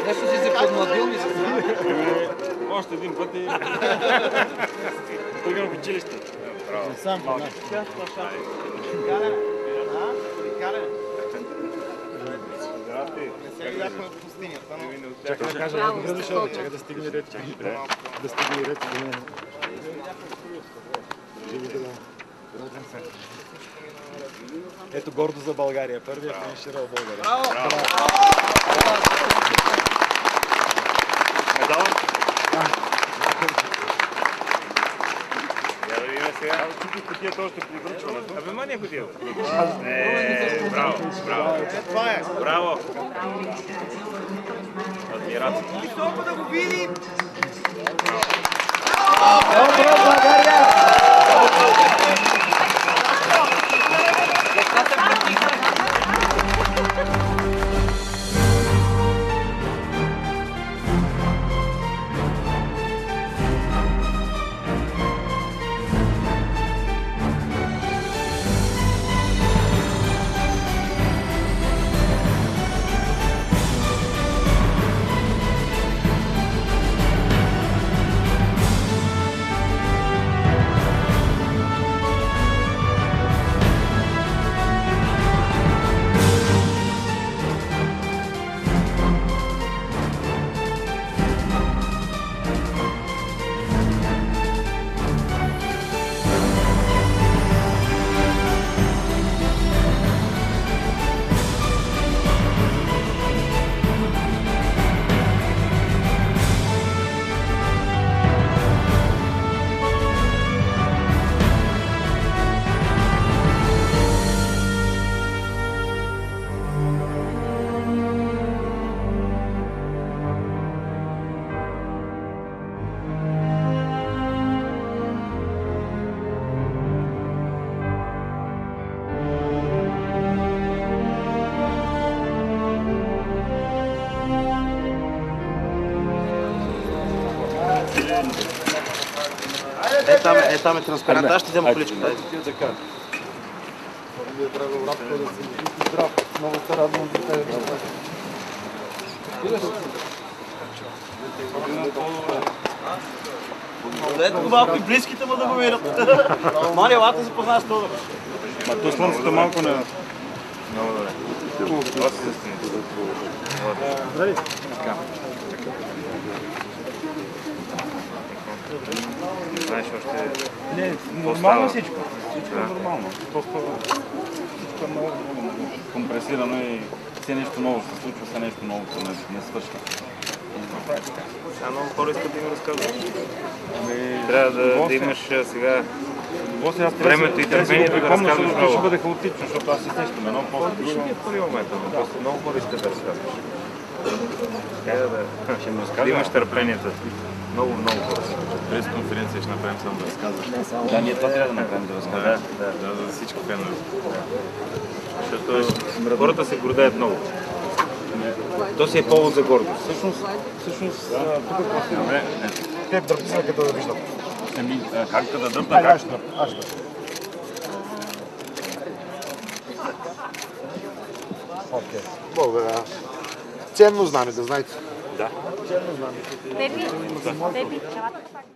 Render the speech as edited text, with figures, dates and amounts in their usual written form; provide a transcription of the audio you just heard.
Нещо си се подмладил, мисля. Още един път и тръгнем в училище. Сам по нас. Чакай да кажа, добре дошъл, чакай да стигне ред. Да стигне ред. Ето гордо за България. Първият финиширал в България. Браво! Медал? Я да видим сега. Чупих кутията още при връчването. Абе, ма не е кутията. Браво, браво. Това е. Браво. Адмирация. Високо да го видим! Браво, България! Там е транспарант. Аз ще взема количката. Много се радвам за теб. Ето малко и близките му да го видят. Мари, елата се познава с това. Ма то слънцето малко не... Много добре. Здрави. Знаеш още... Не, нормално всичко. Всичко е нормално. Всичко е много компресирано и все нещо ново се случва, все нещо ново не свършва. Сега много хора искат да им разказваш. Трябва да имаш сега времето и търпението да разказваш много. Ще бъде хаотично, защото аз се сещам едно после друго. Първи момент, но много хора искат да разказваш. Да имаш търпението. Много хора. През конференция ще направим само да разказваш. Да, ние това трябва да направим, да разказваме. Да, за всички фенове. Защото хората се гордеят много. То си е повод за гордост. Всъщност, тук после... Те дръпна като да виждам. Как да дръпна? Аз ще дръпна. Окей. Благодаря. Ценно знаме, да знаете. Да. Беби, елата пак.